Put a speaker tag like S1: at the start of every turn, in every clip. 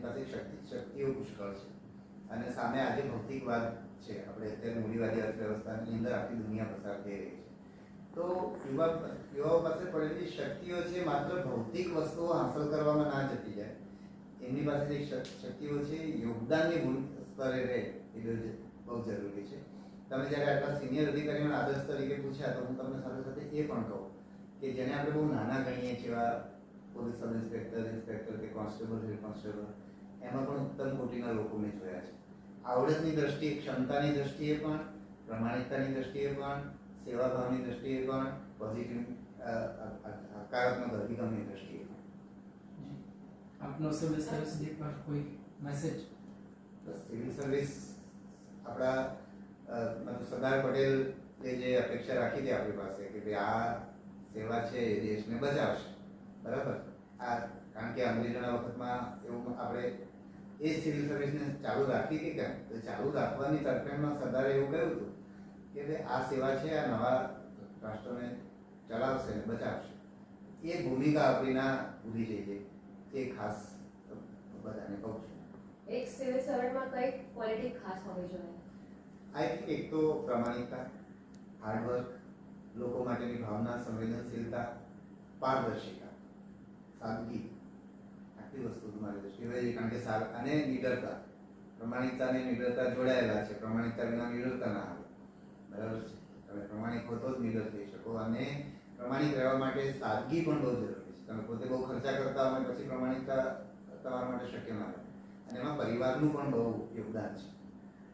S1: પાસે શક્તિઓ પુષ્કળ છે અને સામે આજે ભૌતિકવાદ છે. આપણે અત્યારે મૂડીવાદી અર્થવ્યવસ્થાની અંદર આખી દુનિયા પસાર થઈ રહી છે. તો યુવાઓ પાસે પડેલી શક્તિઓ છે માત્ર ભૌતિક વસ્તુઓ હાંસલ કરવામાં ના જતી જાય, એમની પાસે જે શક્તિઓ છે યોગદાનની સ્તરે રહે એ બહુ જરૂરી છે. તમે જ્યારે આટલા સિનિયર અધિકારીઓના આદર્શ તરીકે પૂછ્યા તો હું તમને સાથે સાથે એ પણ કહું કે જેને આપણે બહુ નાના ગણીએ છીએ, એવા પોલીસ સબ ઇન્સ્પેક્ટર કે કોન્સ્ટેબલ, હેડ કોન્સ્ટેબલ, એમાં પણ ઉત્તમ કોટીના લોકો મેં જોયા છે. આવડતની દ્રષ્ટિએ, ક્ષમતાની દ્રષ્ટિએ પણ, પ્રમાણિકતાની દ્રષ્ટિએ પણ, સેવાભાવની દ્રષ્ટિએ પણ, પોઝિટિવ હકારાત્મક અભિગમની દ્રષ્ટિએ પણ.
S2: આપનો સિવિલ સર્વિસ ડે પર કોઈ મેસેજ?
S1: બસ સિવિલ સર્વિસ આપણા મતલબ સરદાર પટેલે જે અપેક્ષા રાખી હતી આપણી પાસે કે ભાઈ આ સેવા છે એ દેશને બચાવશે, બરાબર. કારણ કે અંગ્રેજોના વખતમાં એવું આપણે એ સિવિલ સર્વિસને ચાલુ રાખી હતી કેમ, તો ચાલુ રાખવાની તરફેણમાં સરદારે એવું કહ્યું હતું કે ભાઈ આ સેવા છે આ નવા રાષ્ટ્રોને ચલાવશે અને બચાવશે. એ ભૂમિકા આપણી ના ભૂલી જઈએ, એ ખાસ બધાને કહું છું.
S3: એક સિવિલ સર્વન્ટમાં કઈ ક્વોલિટી ખાસ હોવી જોઈએ?
S1: આઈ થિંક એક તો પ્રમાણિકતા, હાર્ડવર્ક, લોકો માટેની ભાવના, સંવેદનશીલતા, પારદર્શિતા, સાદગી, આટલી વસ્તુ મારી દ્રષ્ટિએ હોય. કારણ કે અને નિડરતા, પ્રમાણિકતા અને નિડરતા જોડાયેલા છે. પ્રમાણિકતા વિના નિડરતા ના આવે, બરાબર છે. તમે પ્રમાણિક હો તો જ નિડર થઈ શકો. અને પ્રમાણિક રહેવા માટે સાદગી પણ બહુ જરૂરી છે. તમે પોતે બહુ ખર્ચા કરતા હોય પછી પ્રમાણિકતા તમારા માટે શક્ય ના હોય. અને એમાં પરિવારનું પણ બહુ યોગદાન છે.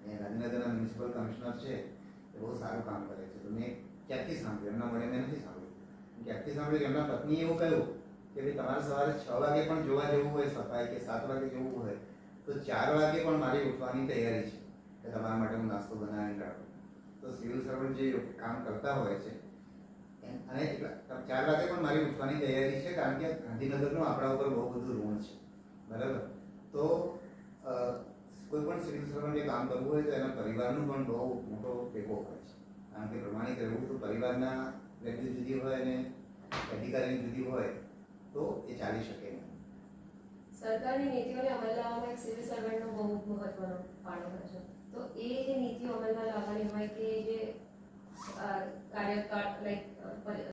S1: એ ગાંધીનગરના મ્યુનિસિપલ કમિશનર છે એ બહુ સારું કામ કરે છે. તો મેં ક્યાંથી સાંભળ્યું, એમના મળે મેં નથી સાંભળ્યું, ક્યાંથી સાંભળ્યું કે એમના પત્નીએ એવું કહ્યું કે ભાઈ તમારે સવારે 6 વાગે પણ જોવા જવું હોય સફાઈ, કે 7 વાગે જવું હોય તો 4 વાગે પણ મારી ઉઠવાની તૈયારી છે કે તમારા માટે હું નાસ્તો બનાવીને રાખું. તો સિવિલ સર્વન્ટ જે કામ કરતા હોય છે અને 4 વાગે પણ મારી ઉઠવાની તૈયારી છે, કારણ કે ગાંધીનગરનું આપણા ઉપર બહુ બધું ઋણ છે, બરાબર. તો કોઈ પણ સિવિલ સર્વન્ટે કામ કરવું હોય તો એના પરિવારનું પણ બહુ મોટો ટેકો હોય છે. કારણ કે પ્રમાણિક રહેવું તો પરિવારના વેલ્યુ જુદી હોય અને અધિકારીની જુદી હોય તો એ ચાલી શકે નહીં.
S3: સરકારની નીતિઓને અમલ લાવવામાં એક સિવિલ સર્વન્ટનો બહુ મહત્વનો ફાળો હોય છે. તો એ જે નીતિઓ અમલમાં લાવવાની હોય કે જે કાર્યકાળ લાઈક